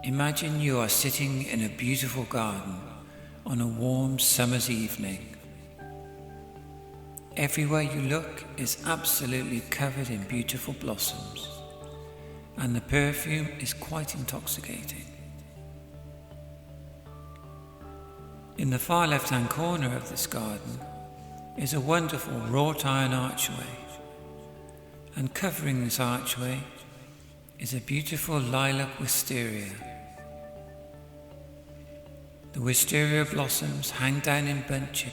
Imagine you are sitting in a beautiful garden on a warm summer's evening. Everywhere you look is absolutely covered in beautiful blossoms, and the perfume is quite intoxicating. In the far left-hand corner of this garden is a wonderful wrought iron archway, and covering this archway is a beautiful lilac wisteria. The wisteria blossoms hang down in bunches,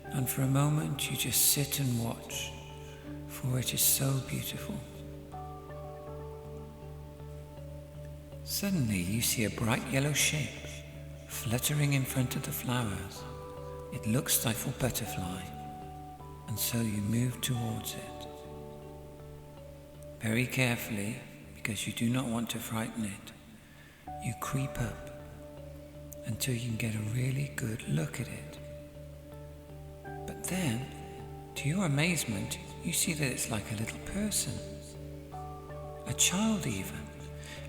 and for a moment you just sit and watch, for it is so beautiful. Suddenly you see a bright yellow shape fluttering in front of the flowers. It looks like a butterfly, and so you move towards it. Very carefully, because you do not want to frighten it, you creep up until you can get a really good look at it. But then, to your amazement, you see that it's like a little person, a child even,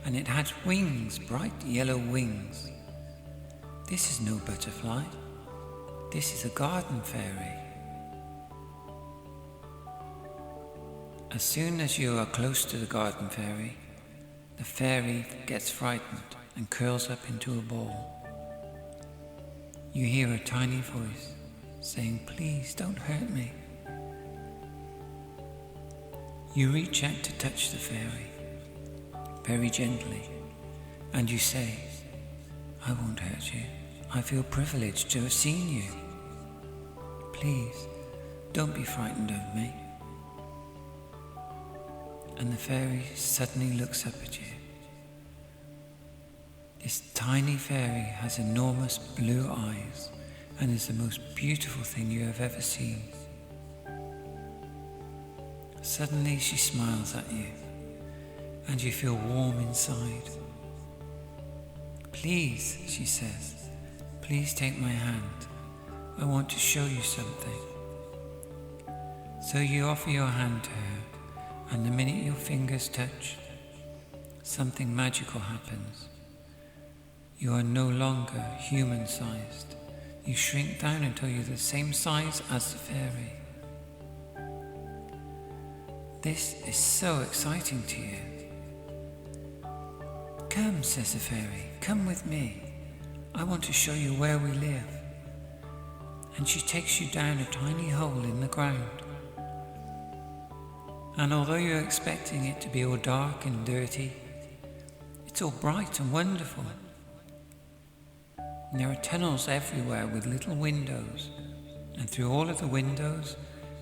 and it had wings, bright yellow wings. This is no butterfly, this is a garden fairy. As soon as you are close to the garden fairy, the fairy gets frightened and curls up into a ball. You hear a tiny voice saying, "Please don't hurt me." You reach out to touch the fairy, very gently, and you say, "I won't hurt you. I feel privileged to have seen you. Please, don't be frightened of me." And the fairy suddenly looks up at you. This tiny fairy has enormous blue eyes and is the most beautiful thing you have ever seen. Suddenly she smiles at you, and you feel warm inside. "Please," she says, "please take my hand. I want to show you something." So you offer your hand to her, and the minute your fingers touch, something magical happens. You are no longer human-sized. You shrink down until you're the same size as the fairy. This is so exciting to you. "Come," says the fairy, "come with me. I want to show you where we live." And she takes you down a tiny hole in the ground. And although you're expecting it to be all dark and dirty, it's all bright and wonderful. And there are tunnels everywhere with little windows, and through all of the windows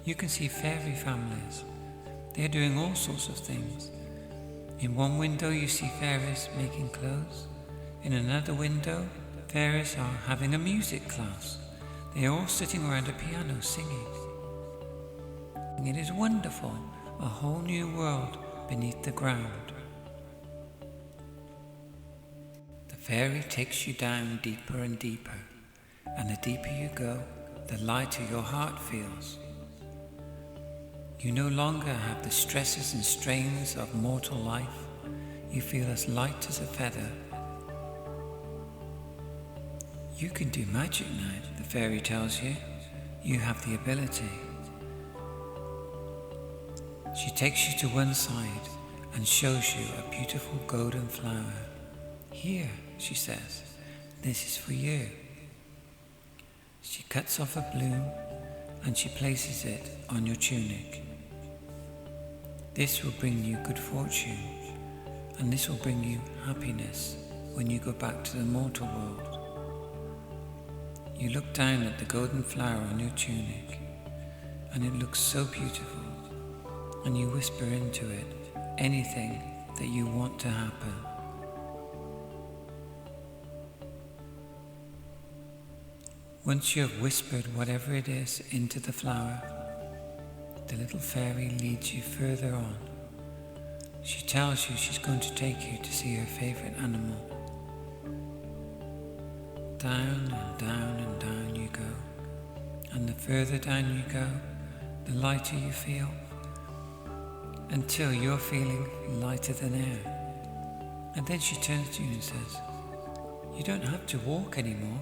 you can see fairy families. They're doing all sorts of things. In one window you see fairies making clothes. In another window, fairies are having a music class. They are all sitting around a piano singing. It is wonderful, a whole new world beneath the ground. The fairy takes you down deeper and deeper, and the deeper you go, the lighter your heart feels. You no longer have the stresses and strains of mortal life. You feel as light as a feather. You can do magic now, the fairy tells you. You have the ability. She takes you to one side and shows you a beautiful golden flower. "Here," she says, "this is for you." She cuts off a bloom and she places it on your tunic. This will bring you good fortune, and this will bring you happiness when you go back to the mortal world. You look down at the golden flower on your tunic, and it looks so beautiful, and you whisper into it anything that you want to happen. Once you have whispered whatever it is into the flower, the little fairy leads you further on. She tells you she's going to take you to see her favorite animal. Down and down and down you go, and the further down you go, the lighter you feel, until you're feeling lighter than air. And then she turns to you and says, You don't have to walk anymore.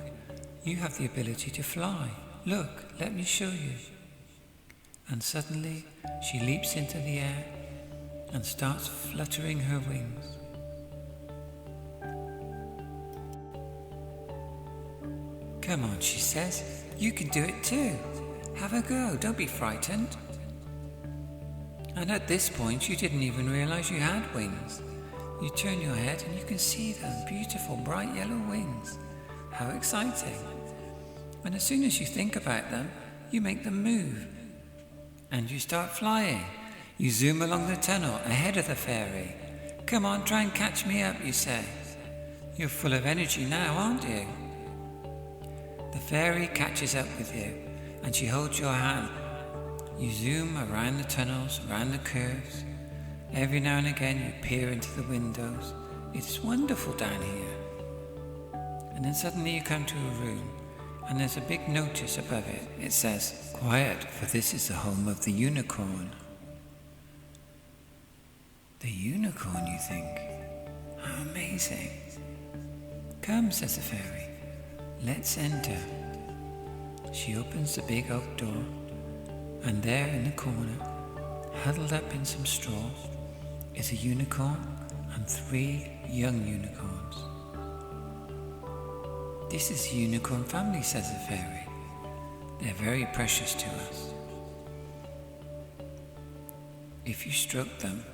You have the ability to fly. Look, let me show you. And suddenly she leaps into the air and starts fluttering her wings. Come on, she says, you can do it too. Have a go, don't be frightened. And at this point you didn't even realize you had wings. You turn your head and you can see them, beautiful bright yellow wings. How exciting. And as soon as you think about them, you make them move. And you start flying. You zoom along the tunnel ahead of the fairy. Come on, try and catch me up, you say. You're full of energy now, aren't you? The fairy catches up with you and she holds your hand. You zoom around the tunnels, around the curves. Every now and again you peer into the windows. It's wonderful down here. And then suddenly you come to a room and there's a big notice above it. It says, "Quiet, for this is the home of the unicorn." The unicorn, you think? How amazing. Come, says the fairy, let's enter. She opens the big oak door, and there in the corner, huddled up in some straw, is a unicorn and 3 young unicorns. This is the unicorn family, says the fairy. They're very precious to us. If you stroke them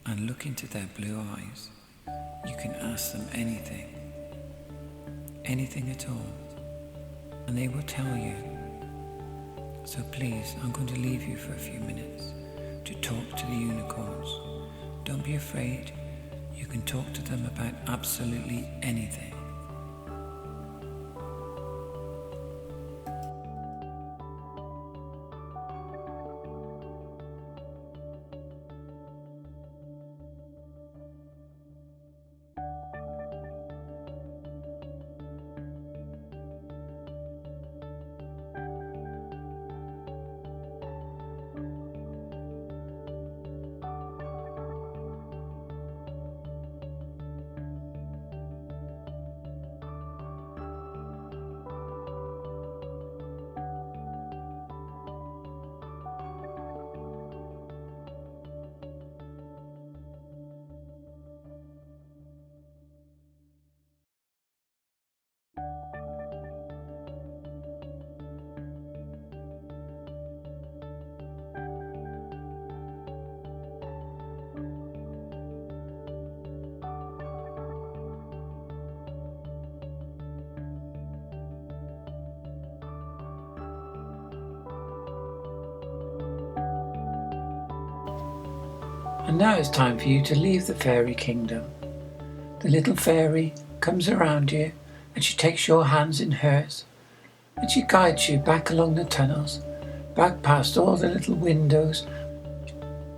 and look into their blue eyes, you can ask them anything at all, and they will tell you. So please, I'm going to leave you for a few minutes to talk to the unicorns. Don't be afraid. You can talk to them about absolutely anything. And now it's time for you to leave the fairy kingdom. The little fairy comes around you and she takes your hands in hers and she guides you back along the tunnels, back past all the little windows,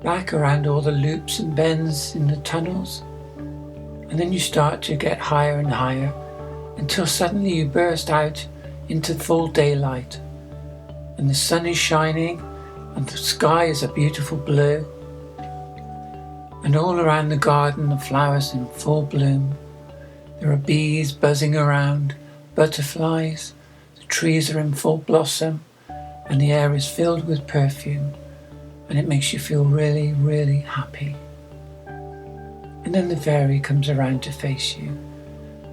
back around all the loops and bends in the tunnels. And then you start to get higher and higher until suddenly you burst out into full daylight. And the sun is shining and the sky is a beautiful blue. And all around the garden the flowers in full bloom. There are bees buzzing around, butterflies, the trees are in full blossom, and the air is filled with perfume, and it makes you feel really, really happy. And then the fairy comes around to face you,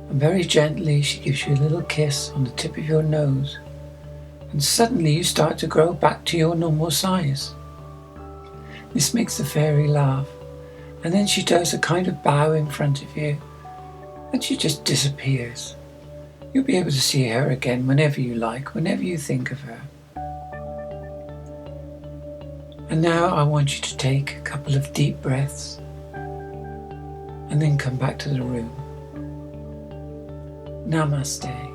and very gently she gives you a little kiss on the tip of your nose, and suddenly you start to grow back to your normal size. This makes the fairy laugh. And then she does a kind of bow in front of you, and she just disappears. You'll be able to see her again whenever you like, whenever you think of her. And now I want you to take a couple of deep breaths, and then come back to the room. Namaste.